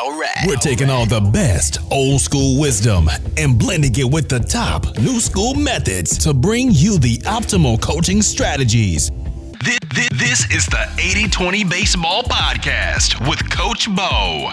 All right. We're taking all the best old school wisdom and blending it with the top new school methods to bring you the optimal coaching strategies. This is the 80-20 Baseball Podcast with Coach Bo.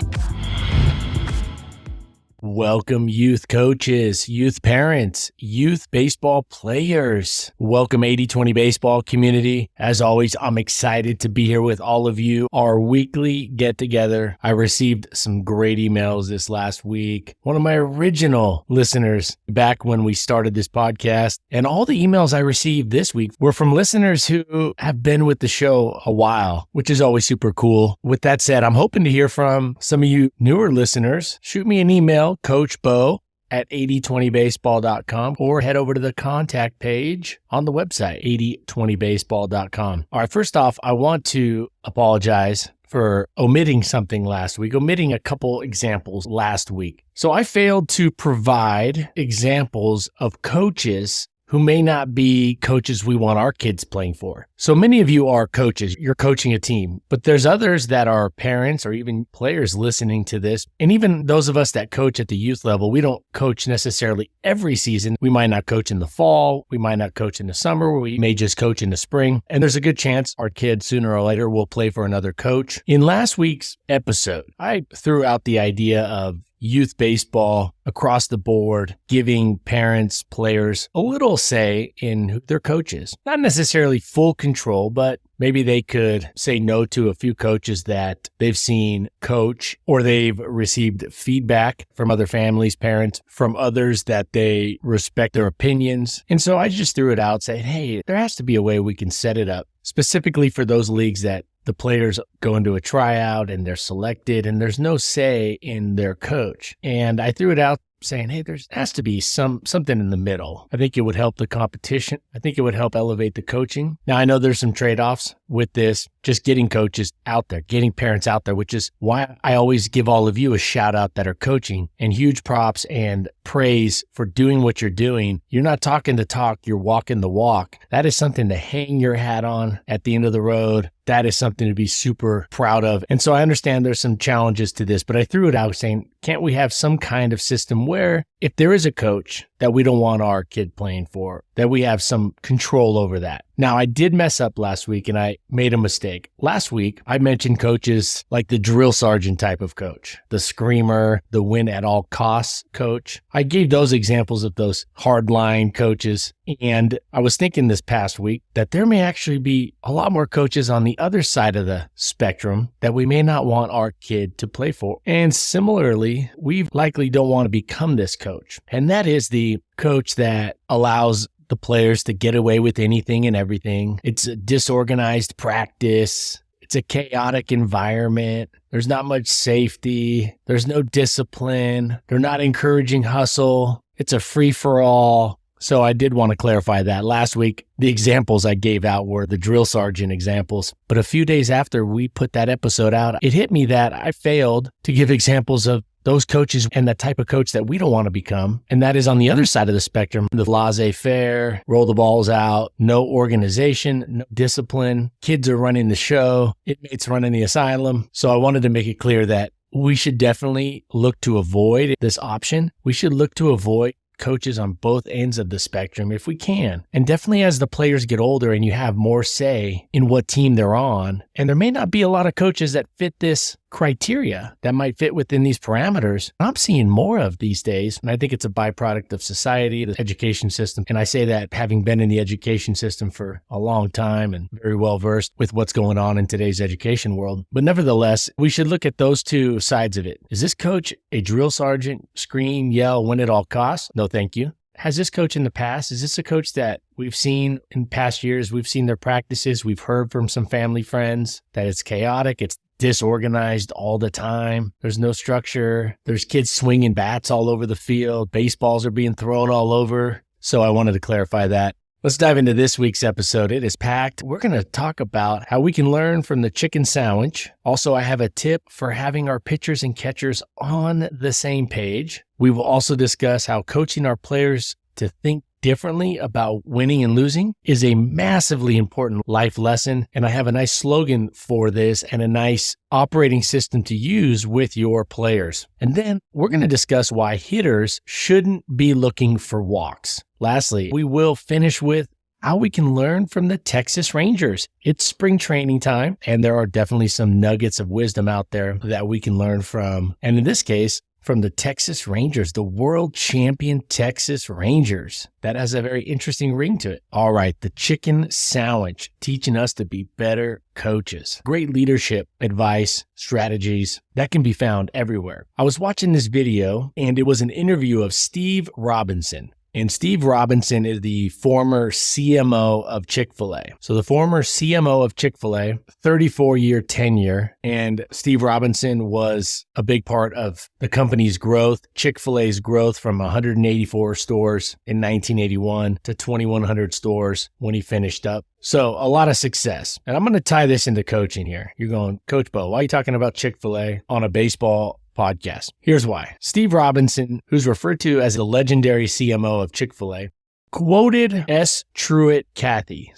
Welcome, youth coaches, youth parents, youth baseball players. Welcome, 80-20 Baseball community. As always, I'm excited to be here with all of you. Our weekly get-together. I received some great emails this last week. One of my original listeners back when we started this podcast. And all the emails I received this week were from listeners who have been with the show a while, which is always super cool. With that said, I'm hoping to hear from some of you newer listeners. Shoot me an email, Coach Bo at 8020baseball.com, or head over to the contact page on the website, 8020baseball.com. All right, first off, I want to apologize for omitting something last week, omitting a couple examples last week. So I failed to provide examples of coaches who may not be coaches we want our kids playing for. So many of you are coaches, you're coaching a team, but there's others that are parents or even players listening to this. And even those of us that coach at the youth level, we don't coach necessarily every season. We might not coach in the fall. We might not coach in the summer. We may just coach in the spring. And there's a good chance our kids sooner or later will play for another coach. In last week's episode, I threw out the idea of youth baseball across the board, giving parents, players a little say in who their coach is. Not necessarily full control, but maybe they could say no to a few coaches that they've seen coach, or they've received feedback from other families, parents, from others that they respect their opinions. And so I just threw it out saying, hey, there has to be a way we can set it up specifically for those leagues that the players go into a tryout and they're selected and there's no say in their coach. And I threw it out saying, hey, there has to be something in the middle. I think it would help the competition. I think it would help elevate the coaching. Now, I know there's some trade-offs with this, just getting coaches out there, getting parents out there, which is why I always give all of you a shout out that are coaching, and huge props and praise for doing what you're doing. You're not talking the talk, you're walking the walk. That is something to hang your hat on at the end of the road. That is something to be super proud of. And so I understand there's some challenges to this, but I threw it out saying, can't we have some kind of system where if there is a coach that we don't want our kid playing for, that we have some control over that? Now, I did mess up last week and I made a mistake. Last week, I mentioned coaches like the drill sergeant type of coach, the screamer, the win at all costs coach. I gave those examples of those hardline coaches. And I was thinking this past week that there may actually be a lot more coaches on the other side of the spectrum that we may not want our kid to play for. And similarly, we likely don't want to become this coach. And that is the coach that allows the players to get away with anything and everything. It's a disorganized practice. It's a chaotic environment. There's not much safety. There's no discipline. They're not encouraging hustle. It's a free-for-all. So I did want to clarify that. Last week, the examples I gave out were the drill sergeant examples. But a few days after we put that episode out, it hit me that I failed to give examples of those coaches and the type of coach that we don't want to become. And that is on the other side of the spectrum, the laissez-faire, roll the balls out, no organization, no discipline. Kids are running the show, inmates running the asylum. So I wanted to make it clear that we should definitely look to avoid this option. We should look to avoid coaches on both ends of the spectrum if we can. And definitely as the players get older and you have more say in what team they're on, and there may not be a lot of coaches that fit this criteria that might fit within these parameters. I'm seeing more of these days, and I think it's a byproduct of society, the education system. And I say that having been in the education system for a long time and very well versed with what's going on in today's education world. But nevertheless, we should look at those two sides of it. Is this coach a drill sergeant, scream, yell, win at all costs? No, thank you. Has this coach in the past, is this a coach that we've seen in past years? We've seen their practices. We've heard from some family friends that it's chaotic. It's disorganized all the time. There's no structure. There's kids swinging bats all over the field. Baseballs are being thrown all over. So I wanted to clarify that. Let's dive into this week's episode. It is packed. We're going to talk about how we can learn from the chicken sandwich. Also, I have a tip for having our pitchers and catchers on the same page. We will also discuss how coaching our players to think differently about winning and losing is a massively important life lesson. And I have a nice slogan for this and a nice operating system to use with your players. And then we're going to discuss why hitters shouldn't be looking for walks. Lastly, we will finish with how we can learn from the Texas Rangers. It's spring training time, and there are definitely some nuggets of wisdom out there that we can learn from. And in this case, from the Texas Rangers, the world champion Texas Rangers. That has a very interesting ring to it. All right, the chicken sandwich, teaching us to be better coaches. Great leadership, advice, strategies that can be found everywhere. I was watching this video, and it was an interview of Steve Robinson. And Steve Robinson is the former CMO of Chick-Fil-A. So the former CMO of Chick-Fil-A, 34-year tenure, and Steve Robinson was a big part of the company's growth, Chick-fil-A's growth from 184 stores in 1981 to 2,100 stores when he finished up. So a lot of success. And I'm going to tie this into coaching here. You're going, Coach Bo, why are you talking about Chick-fil-A on a baseball podcast? Here's why. Steve Robinson, who's referred to as the legendary CMO of Chick-fil-A, quoted Samuel Truett Cathy,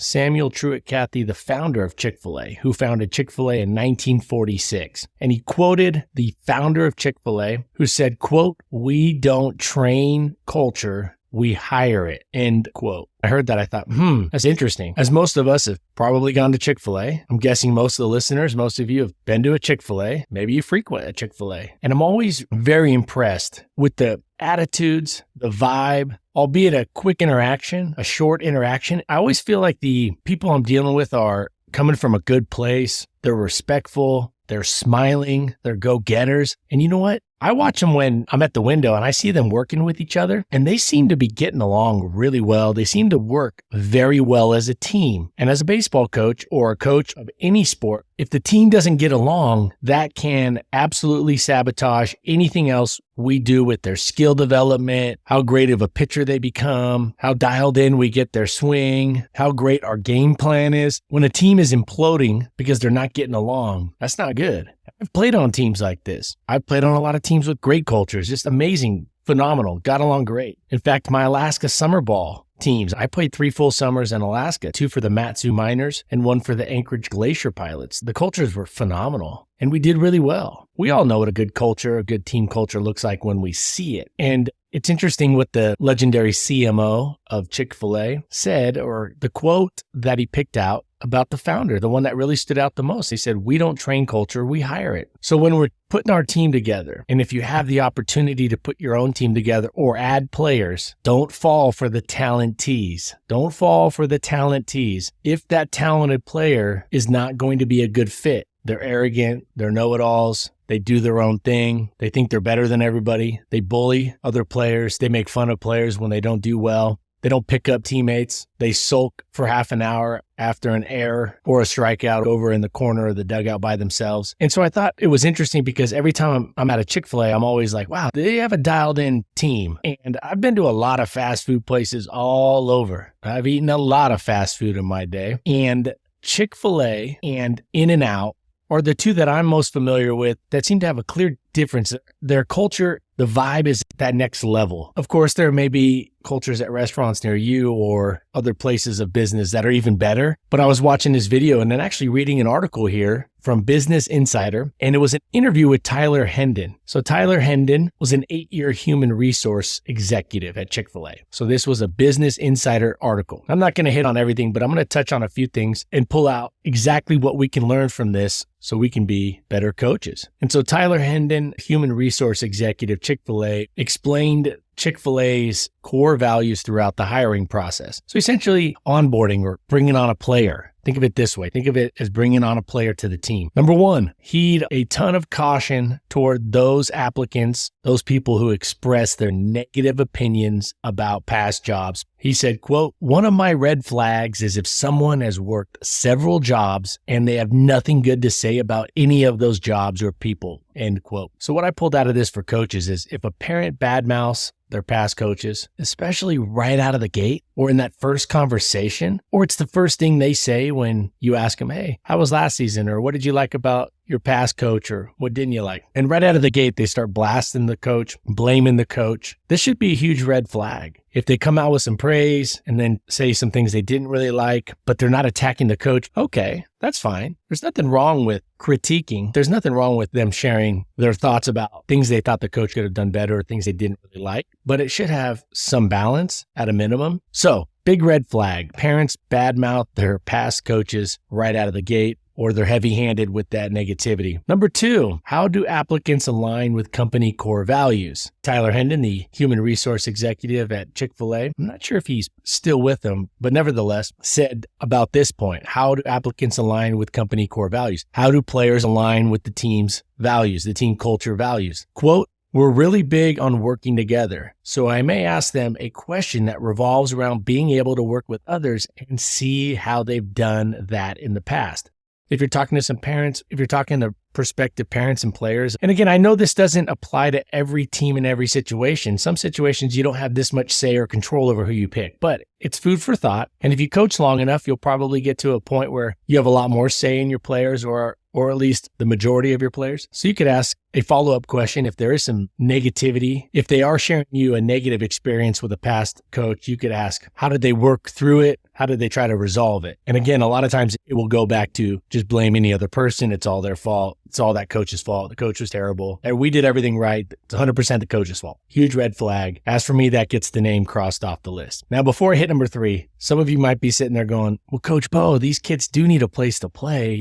the founder of Chick-fil-A, who founded Chick-fil-A in 1946. And he quoted the founder of Chick-fil-A, who said, quote, "We don't train culture, we hire it," end quote. I heard that. I thought, that's interesting. As most of us have probably gone to Chick-fil-A. I'm guessing most of the listeners, most of you have been to a Chick-fil-A. Maybe you frequent a Chick-fil-A. And I'm always very impressed with the attitudes, the vibe, albeit a quick interaction, a short interaction. I always feel like the people I'm dealing with are coming from a good place. They're respectful. They're smiling. They're go-getters. And you know what? I watch them when I'm at the window and I see them working with each other, and they seem to be getting along really well. They seem to work very well as a team. And as a baseball coach or a coach of any sport, if the team doesn't get along, that can absolutely sabotage anything else we do with their skill development, how great of a pitcher they become, how dialed in we get their swing, how great our game plan is. When a team is imploding because they're not getting along, that's not good. I've played on teams like this. I've played on a lot of teams with great cultures, just amazing, phenomenal, got along great. In fact, my Alaska summer ball teams, I played 3 full summers in Alaska, 2 for the Matsu Miners and 1 for the Anchorage Glacier Pilots. The cultures were phenomenal and we did really well. We all know what a good culture, a good team culture looks like when we see it. And it's interesting what the legendary CMO of Chick-fil-A said, or the quote that he picked out about the founder, the one that really stood out the most. He said, "We don't train culture, we hire it." So when we're putting our team together, and if you have the opportunity to put your own team together or add players, don't fall for the talent tease. Don't fall for the talent tease. If that talented player is not going to be a good fit, they're arrogant, they're know-it-alls, they do their own thing, they think they're better than everybody, they bully other players, they make fun of players when they don't do well, they don't pick up teammates, they sulk for half an hour after an error or a strikeout over in the corner of the dugout by themselves. And so I thought it was interesting because every time I'm at a Chick-fil-A, I'm always like, wow, they have a dialed in team. And I've been to a lot of fast food places all over. I've eaten a lot of fast food in my day. And Chick-fil-A and In-N-Out are the two that I'm most familiar with that seem to have a clear difference. Their culture, the vibe is that next level. Of course, there may be cultures at restaurants near you or other places of business that are even better. But I was watching this video and then actually reading an article here from Business Insider, and it was an interview with Tyler Hendon. So Tyler Hendon was an 8-year human resource executive at Chick-fil-A. So this was a Business Insider article. I'm not going to hit on everything, but I'm going to touch on a few things and pull out exactly what we can learn from this so we can be better coaches. And so Tyler Hendon, human resource executive, Chick-fil-A, explained Chick-fil-A's core values throughout the hiring process. So essentially onboarding or bringing on a player. Think of it this way. Think of it as bringing on a player to the team. Number 1, heed a ton of caution toward those applicants, those people who express their negative opinions about past jobs. He said, quote, "One of my red flags is if someone has worked several jobs and they have nothing good to say about any of those jobs or people," end quote. So what I pulled out of this for coaches is if a parent badmouths their past coaches, especially right out of the gate or in that first conversation, or it's the first thing they say when you ask them, "Hey, how was last season?" or "What did you like about your past coach, or what didn't you like? And right out of the gate, they start blasting the coach, blaming the coach. This should be a huge red flag. If they come out with some praise and then say some things they didn't really like, but they're not attacking the coach, okay, that's fine. There's nothing wrong with critiquing. There's nothing wrong with them sharing their thoughts about things they thought the coach could have done better or things they didn't really like, but it should have some balance at a minimum. So, big red flag. Parents badmouth their past coaches right out of the gate, or they're heavy-handed with that negativity. Number 2, how do applicants align with company core values? Tyler Hendon, the human resource executive at Chick-Fil-A, I'm not sure if he's still with them, but nevertheless, said about this point, how do applicants align with company core values? How do players align with the team's values, the team culture values? Quote, "We're really big on working together, so I may ask them a question that revolves around being able to work with others and see how they've done that in the past." If you're talking to some parents, if you're talking to prospective parents and players, and again, I know this doesn't apply to every team in every situation. Some situations you don't have this much say or control over who you pick, but it's food for thought. And if you coach long enough, you'll probably get to a point where you have a lot more say in your players, or at least the majority of your players. So you could ask a follow-up question if there is some negativity. If they are sharing you a negative experience with a past coach, you could ask, how did they work through it? How did they try to resolve it? And again, a lot of times it will go back to just blame any other person. It's all their fault. It's all that coach's fault. The coach was terrible. And we did everything right. It's 100% the coach's fault. Huge red flag. As for me, that gets the name crossed off the list. Now, before I hit number 3, some of you might be sitting there going, well, Coach Bo, these kids do need a place to play.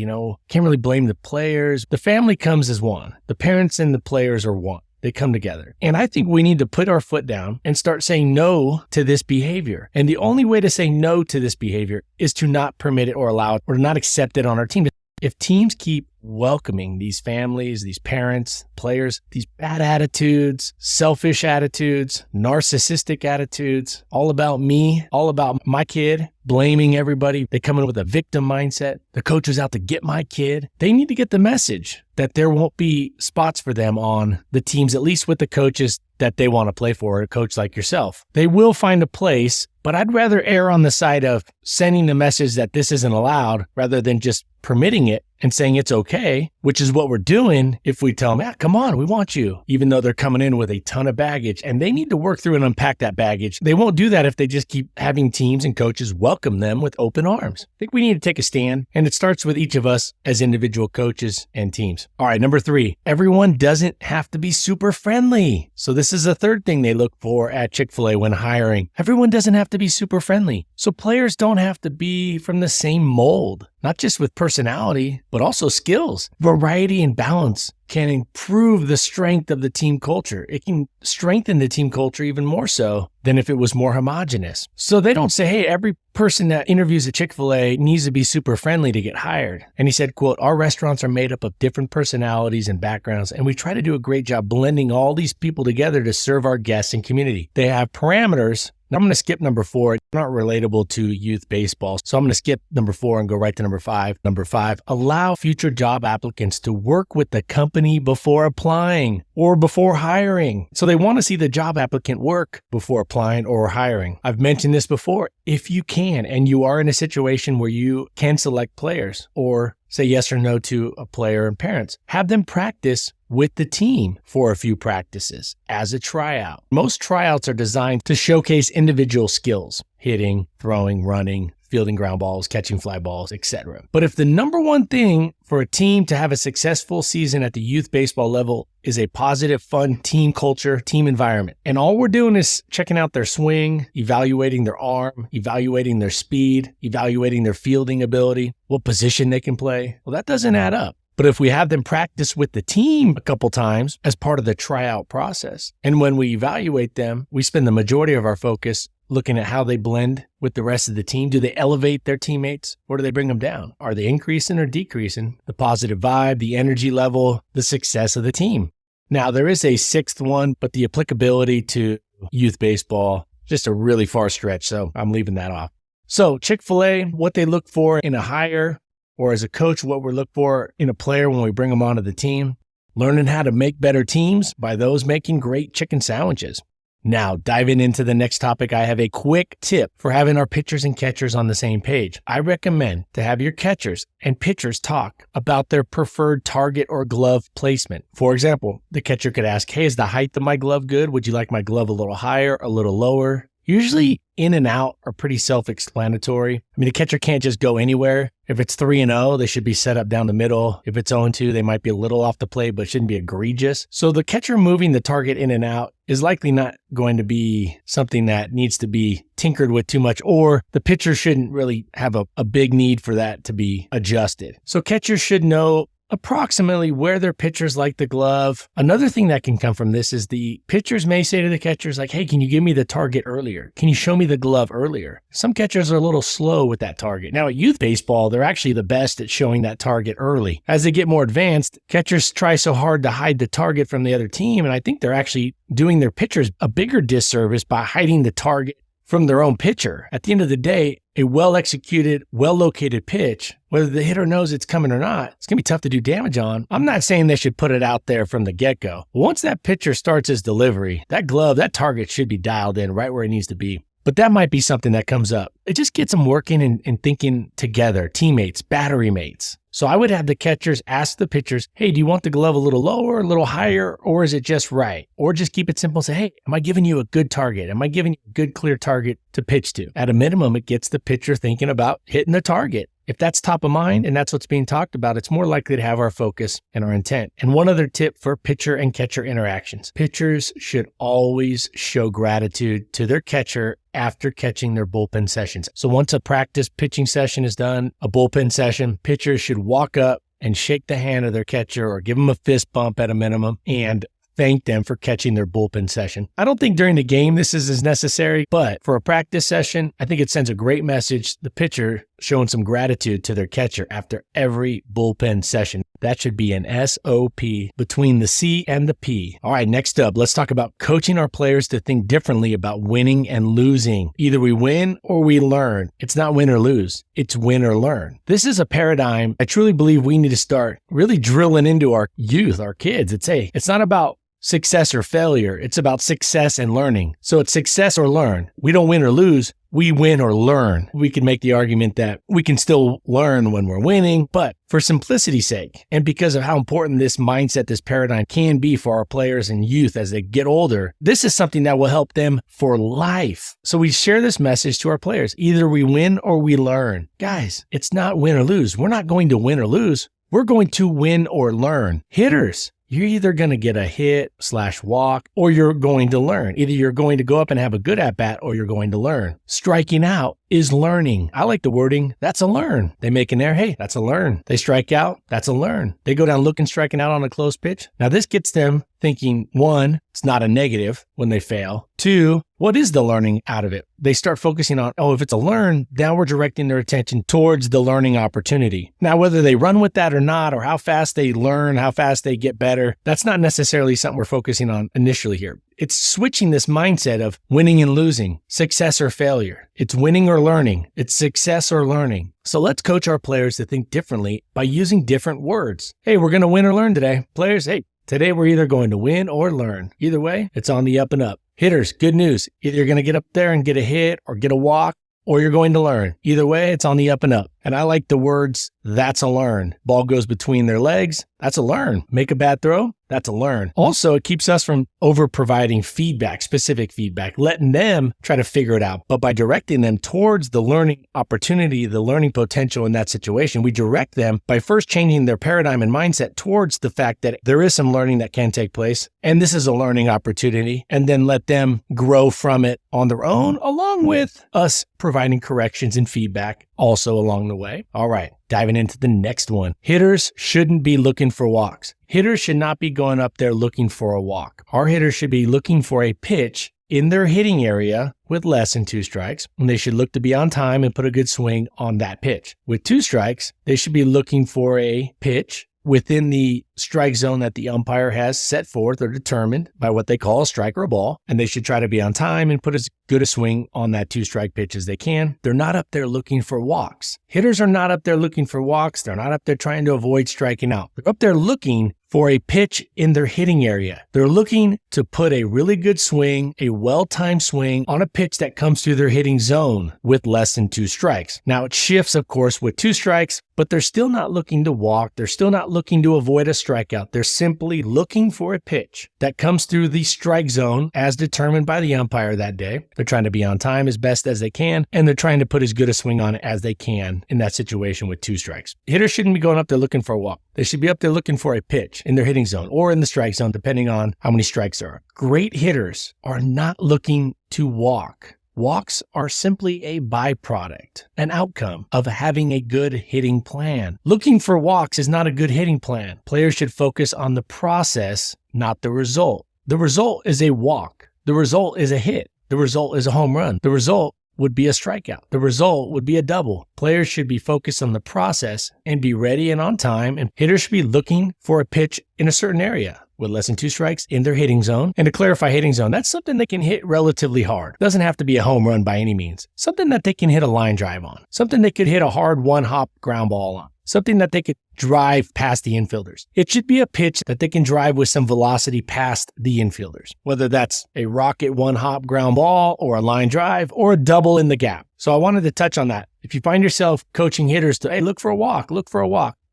Can't really blame the players. The family comes as one. The parents and the players are one. They come together. And I think we need to put our foot down and start saying no to this behavior. And the only way to say no to this behavior is to not permit it or allow it or not accept it on our team. If teams keep welcoming these families, these parents, players, these bad attitudes, selfish attitudes, narcissistic attitudes, all about me, all about my kid, blaming everybody. They come in with a victim mindset. The coach was out to get my kid. They need to get the message that there won't be spots for them on the teams, at least with the coaches that they want to play for, a coach like yourself. They will find a place, but I'd rather err on the side of sending the message that this isn't allowed rather than just permitting it and saying it's okay, which is what we're doing if we tell them, yeah, come on, we want you, even though they're coming in with a ton of baggage and they need to work through and unpack that baggage. They won't do that if they just keep having teams and coaches welcome them with open arms. I think we need to take a stand, and it starts with each of us as individual coaches and teams. All right, number 3, everyone doesn't have to be super friendly. So this is a third thing they look for at Chick-fil-A when hiring. Everyone doesn't have to be super friendly. So players don't have to be from the same mold, not just with personality, but also skills. Variety and balance can improve the strength of the team culture. It can strengthen the team culture even more so than if it was more homogenous. So they don't say, hey, every person that interviews at Chick-fil-A needs to be super friendly to get hired. And he said, quote, our restaurants are made up of different personalities and backgrounds, and we try to do a great job blending all these people together to serve our guests and community. They have parameters. Now I'm going to skip number 4. It's not relatable to youth baseball. So I'm going to skip number 4 and go right to number 5. Number 5, allow future job applicants to work with the company before applying or before hiring. So they want to see the job applicant work before applying or hiring. I've mentioned this before. If you can, and you are in a situation where you can select players or say yes or no to a player and parents, have them practice with the team for a few practices as a tryout. Most tryouts are designed to showcase individual skills, hitting, throwing, running, fielding ground balls, catching fly balls, etc. But if the number one thing for a team to have a successful season at the youth baseball level is a positive, fun team culture, team environment, and all we're doing is checking out their swing, evaluating their arm, evaluating their speed, evaluating their fielding ability, what position they can play, well, that doesn't add up. But if we have them practice with the team a couple times as part of the tryout process, and when we evaluate them, we spend the majority of our focus looking at how they blend with the rest of the team. Do they elevate their teammates or do they bring them down? Are they increasing or decreasing the positive vibe, the energy level, the success of the team? Now, there is a 6th one, but the applicability to youth baseball, just a really far stretch, so I'm leaving that off. So Chick-fil-A, what they look for in a hire, or as a coach, what we look for in a player when we bring them onto the team, learning how to make better teams by those making great chicken sandwiches. Now, diving into the next topic, I have a quick tip for having our pitchers and catchers on the same page. I recommend to have your catchers and pitchers talk about their preferred target or glove placement. For example, the catcher could ask, hey, is the height of my glove good? Would you like my glove a little higher, a little lower? Usually in and out are pretty self-explanatory. I mean, the catcher can't just go anywhere. If it's 3-0, they should be set up down the middle. If it's 0-2, they might be a little off the plate, but shouldn't be egregious. So the catcher moving the target in and out is likely not going to be something that needs to be tinkered with too much, or the pitcher shouldn't really have a big need for that to be adjusted. So catchers should know approximately where their pitchers like the glove. Another thing that can come from this is the pitchers may say to the catchers like, hey, can you give me the target earlier? Can you show me the glove earlier? Some catchers are a little slow with that target. Now at youth baseball, they're actually the best at showing that target early. As they get more advanced, catchers try so hard to hide the target from the other team, and I think they're actually doing their pitchers a bigger disservice by hiding the target from their own pitcher. At the end of the day, a well-executed, well-located pitch, whether the hitter knows it's coming or not, it's going to be tough to do damage on. I'm not saying they should put it out there from the get-go. Once that pitcher starts his delivery, that glove, that target should be dialed in right where it needs to be. But that might be something that comes up. It just gets them working and thinking together, teammates, battery mates. So I would have the catchers ask the pitchers, hey, do you want the glove a little lower, a little higher, or is it just right? Or just keep it simple and say, hey, am I giving you a good target? Am I giving you a good, clear target to pitch to? At a minimum, it gets the pitcher thinking about hitting the target. If that's top of mind and that's what's being talked about, it's more likely to have our focus and our intent. And one other tip for pitcher and catcher interactions. Pitchers should always show gratitude to their catcher after catching their bullpen sessions. So once a practice pitching session is done, a bullpen session, pitchers should walk up and shake the hand of their catcher or give them a fist bump at a minimum and thank them for catching their bullpen session. I don't think during the game this is as necessary, but for a practice session, I think it sends a great message. The pitcher showing some gratitude to their catcher after every bullpen session. That should be an SOP between the C and the P. All right, next up, let's talk about coaching our players to think differently about winning and losing. Either we win or we learn. It's not win or lose. It's win or learn. This is a paradigm I truly believe we need to start really drilling into our youth, our kids. It's not about success or failure. It's about success and learning. So it's success or learn. We don't win or lose. We win or learn. We can make the argument that we can still learn when we're winning, but for simplicity's sake, and because of how important this mindset, this paradigm can be for our players and youth as they get older, this is something that will help them for life. So we share this message to our players. Either we win or we learn. Guys, it's not win or lose. We're not going to win or lose. We're going to win or learn. Hitters, you're either going to get a hit/walk or you're going to learn. Either you're going to go up and have a good at-bat or you're going to learn. Striking out is learning. I like the wording, that's a learn. They make an error, hey, that's a learn. They strike out, that's a learn. They go down looking, striking out on a close pitch. Now this gets them thinking, one, it's not a negative when they fail. Two, what is the learning out of it? They start focusing on, if it's a learn, now we're directing their attention towards the learning opportunity. Now, whether they run with that or not, or how fast they learn, how fast they get better, that's not necessarily something we're focusing on initially here. It's switching this mindset of winning and losing, success or failure. It's winning or learning. It's success or learning. So let's coach our players to think differently by using different words. Hey, we're going to win or learn today. Players, hey, today we're either going to win or learn. Either way, it's on the up and up. Hitters, good news. Either you're going to get up there and get a hit or get a walk, or you're going to learn. Either way, it's on the up and up. And I like the words, that's a learn. Ball goes between their legs. That's a learn. Make a bad throw. That's a learn. Also, it keeps us from over providing feedback, specific feedback, letting them try to figure it out. But by directing them towards the learning opportunity, the learning potential in that situation, we direct them by first changing their paradigm and mindset towards the fact that there is some learning that can take place. And this is a learning opportunity. And then let them grow from it on their own, along with us providing corrections and feedback also along the way. All right, diving into the next one. Hitters shouldn't be looking for walks. Hitters should not be going up there looking for a walk. Our hitters should be looking for a pitch in their hitting area with less than 2 strikes, and they should look to be on time and put a good swing on that pitch. With 2 strikes, they should be looking for a pitch within the strike zone that the umpire has set forth or determined by what they call a strike or a ball, and they should try to be on time and put as good a swing on that 2-strike pitch as they can. They're not up there looking for walks. Hitters are not up there looking for walks. They're not up there trying to avoid striking out. They're up there looking for a pitch in their hitting area. They're looking to put a really good swing, a well-timed swing on a pitch that comes through their hitting zone with less than 2 strikes. Now it shifts, of course, with 2 strikes, but they're still not looking to walk. They're still not looking to avoid a strikeout. They're simply looking for a pitch that comes through the strike zone as determined by the umpire that day. They're trying to be on time as best as they can, and they're trying to put as good a swing on it as they can in that situation with 2 strikes. Hitters shouldn't be going up there looking for a walk. They should be up there looking for a pitch in their hitting zone or in the strike zone, depending on how many strikes there are. Great hitters are not looking to walk. Walks are simply a byproduct, an outcome of having a good hitting plan. Looking for walks is not a good hitting plan. Players should focus on the process, not the result. The result is a walk. The result is a hit. The result is a home run. The result would be a strikeout. The result would be a double. Players should be focused on the process and be ready and on time, and hitters should be looking for a pitch in a certain area with less than 2 strikes in their hitting zone. And to clarify hitting zone, that's something they can hit relatively hard. Doesn't have to be a home run by any means. Something that they can hit a line drive on. Something they could hit a hard 1-hop ground ball on. Something that they could drive past the infielders. It should be a pitch that they can drive with some velocity past the infielders, whether that's a rocket 1-hop ground ball or a line drive or a double in the gap. So I wanted to touch on that. If you find yourself coaching hitters to, hey, look for a walk.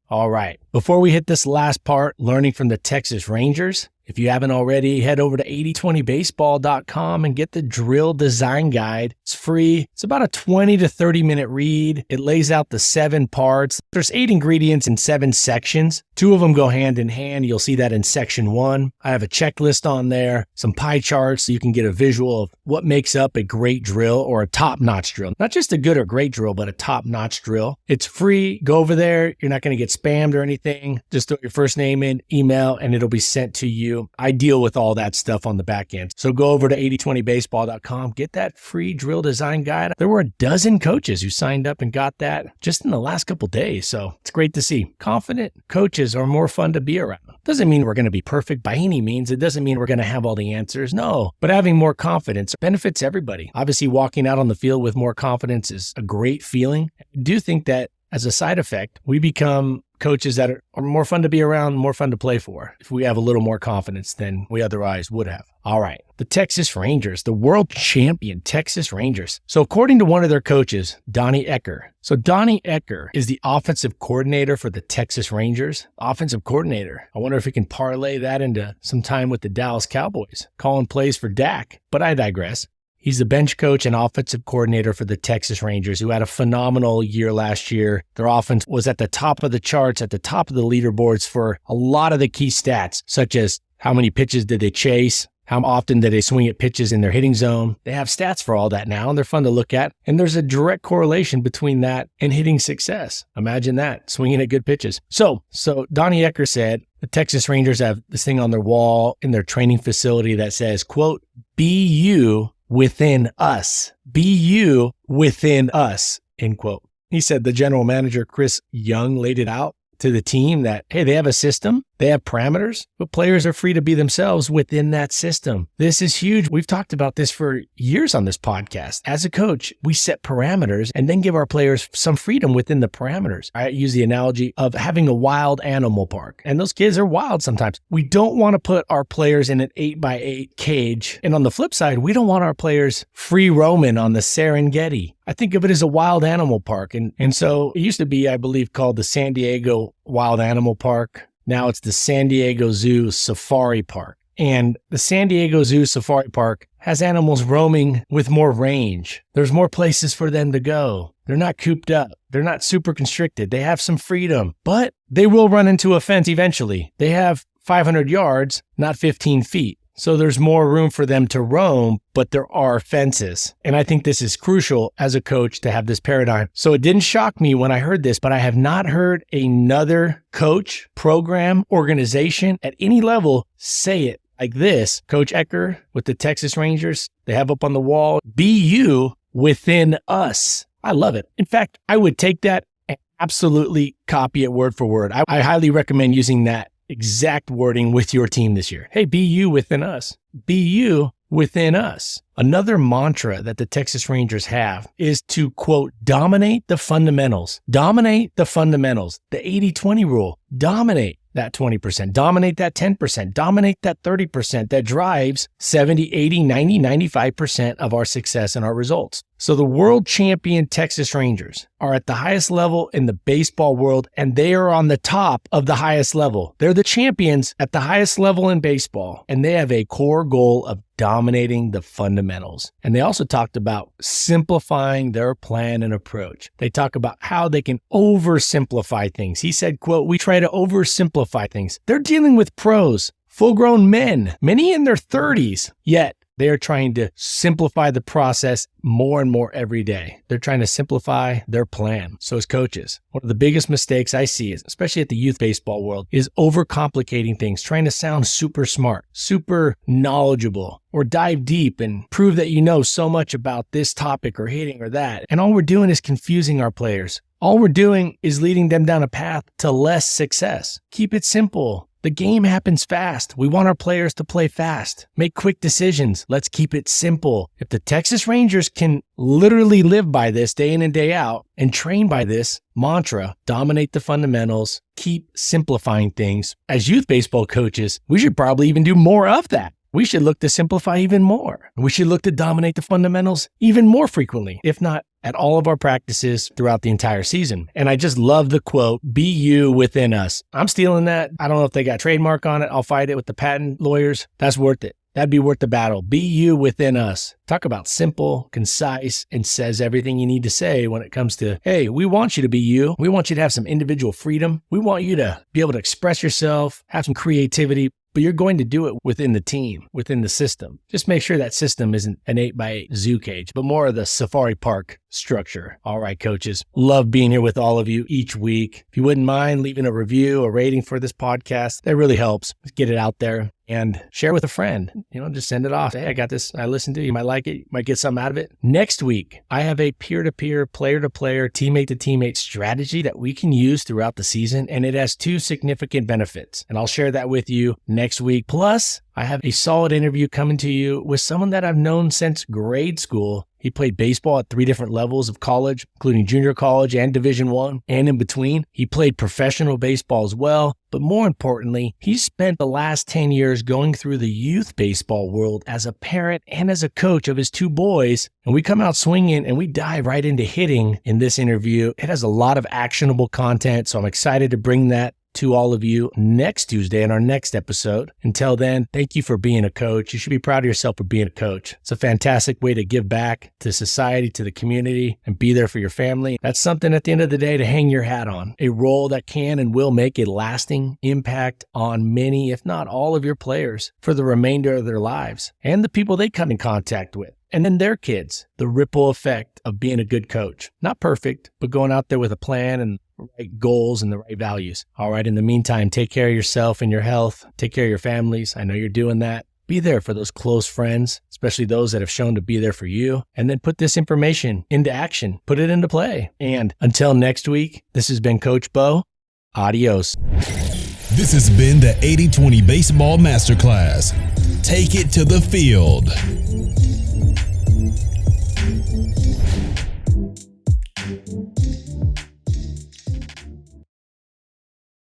All right. Before we hit this last part, learning from the Texas Rangers, if you haven't already, head over to 8020baseball.com and get the drill design guide. It's free. It's about a 20 to 30 minute read. It lays out the 7 parts. There's 8 ingredients in 7 sections. 2 of them go hand in hand. You'll see that in section 1. I have a checklist on there, some pie charts so you can get a visual of what makes up a great drill or a top-notch drill. Not just a good or great drill, but a top-notch drill. It's free. Go over there. You're not going to get spammed or anything. Just throw your first name in, email, and it'll be sent to you. I deal with all that stuff on the back end. So go over to 8020baseball.com, get that free drill design guide. There were a dozen coaches who signed up and got that just in the last couple days. So it's great to see. Confident coaches are more fun to be around. Doesn't mean we're going to be perfect by any means. It doesn't mean we're going to have all the answers. No, but having more confidence benefits everybody. Obviously, walking out on the field with more confidence is a great feeling. I do think that as a side effect, we become coaches that are more fun to be around, more fun to play for if we have a little more confidence than we otherwise would have. All right. The Texas Rangers, the world champion Texas Rangers. So according to one of their coaches, Donnie Ecker. So Donnie Ecker is the offensive coordinator for the Texas Rangers. Offensive coordinator. I wonder if he can parlay that into some time with the Dallas Cowboys, calling plays for Dak. But I digress. He's the bench coach and offensive coordinator for the Texas Rangers, who had a phenomenal year last year. Their offense was at the top of the charts, at the top of the leaderboards for a lot of the key stats, such as how many pitches did they chase, how often did they swing at pitches in their hitting zone. They have stats for all that now, and they're fun to look at. And there's a direct correlation between that and hitting success. Imagine that, swinging at good pitches. So Donnie Ecker said the Texas Rangers have this thing on their wall in their training facility that says, quote, "Be you within us. Be you within us," end quote. He said the general manager, Chris Young, laid it out to the team that, hey, they have a system, they have parameters, but players are free to be themselves within that system. This is huge. We've talked about this for years on this podcast. As a coach, we set parameters and then give our players some freedom within the parameters. I use the analogy of having a wild animal park, and those kids are wild sometimes. We don't want to put our players in an 8x8 cage. And on the flip side, we don't want our players free roaming on the Serengeti. I think of it as a wild animal park. And so it used to be, I believe, called the San Diego Wild Animal Park. Now it's the San Diego Zoo Safari Park. And the San Diego Zoo Safari Park has animals roaming with more range. There's more places for them to go. They're not cooped up. They're not super constricted. They have some freedom, but they will run into a fence eventually. They have 500 yards, not 15 feet. So there's more room for them to roam, but there are fences. And I think this is crucial as a coach to have this paradigm. So it didn't shock me when I heard this, but I have not heard another coach, program, organization at any level say it like this. Coach Ecker with the Texas Rangers, they have up on the wall, "Be you within us." I love it. In fact, I would take that and absolutely copy it word for word. I highly recommend using that exact wording with your team this year. Hey, be you within us. Be you within us. Another mantra that the Texas Rangers have is to, quote, dominate the fundamentals. Dominate the fundamentals. The 80-20 rule. Dominate that 20%, dominate that 10%, dominate that 30% that drives 70, 80, 90, 95% of our success and our results. So the world champion Texas Rangers are at the highest level in the baseball world, and they are on the top of the highest level. They're the champions at the highest level in baseball, and they have a core goal of dominating the fundamentals. And they also talked about simplifying their plan and approach. They talk about how they can oversimplify things. He said, quote, we try to oversimplify things. They're dealing with pros, full-grown men, many in their 30s, yet they are trying to simplify the process more and more every day. They're trying to simplify their plan. So as coaches, one of the biggest mistakes I see, especially at the youth baseball world, is overcomplicating things, trying to sound super smart, super knowledgeable, or dive deep and prove that you know so much about this topic or hitting or that. And all we're doing is confusing our players. All we're doing is leading them down a path to less success. Keep it simple. The game happens fast. We want our players to play fast. Make quick decisions. Let's keep it simple. If the Texas Rangers can literally live by this day in and day out and train by this mantra, dominate the fundamentals, keep simplifying things, as youth baseball coaches, we should probably even do more of that. We should look to simplify even more. We should look to dominate the fundamentals even more frequently, if not at all of our practices throughout the entire season. And I just love the quote, be you within us. I'm stealing that. I don't know if they got trademark on it. I'll fight it with the patent lawyers. That's worth it. That'd be worth the battle. Be you within us. Talk about simple, concise, and says everything you need to say when it comes to, hey, we want you to be you. We want you to have some individual freedom. We want you to be able to express yourself, have some creativity, but you're going to do it within the team, within the system. Just make sure that system isn't an 8x8 zoo cage, but more of the safari park structure. All right, coaches, love being here with all of you each week. If you wouldn't mind leaving a review, a rating for this podcast, that really helps. Let's get it out there and share with a friend. Just send it off. Hey, I got this. I listened to it. You might like it. You might get something out of it. Next week, I have a peer-to-peer, player-to-player, teammate-to-teammate strategy that we can use throughout the season, and it has 2 significant benefits. And I'll share that with you next week. Plus, I have a solid interview coming to you with someone that I've known since grade school. He played baseball at 3 different levels of college, including junior college and Division I, and in between. He played professional baseball as well, but more importantly, he spent the last 10 years going through the youth baseball world as a parent and as a coach of his 2 boys. And we come out swinging and we dive right into hitting in this interview. It has a lot of actionable content, so I'm excited to bring that to all of you next Tuesday in our next episode. Until then, thank you for being a coach. You should be proud of yourself for being a coach. It's a fantastic way to give back to society, to the community, and be there for your family. That's something at the end of the day to hang your hat on. A role that can and will make a lasting impact on many, if not all of your players for the remainder of their lives and the people they come in contact with. And then their kids, the ripple effect of being a good coach. Not perfect, but going out there with a plan and right goals and the right values. All right. In the meantime, take care of yourself and your health. Take care of your families. I know you're doing that. Be there for those close friends, especially those that have shown to be there for you. And then put this information into action. Put it into play. And until next week, this has been Coach Bo. Adios. This has been the 80-20 Baseball Masterclass. Take it to the field.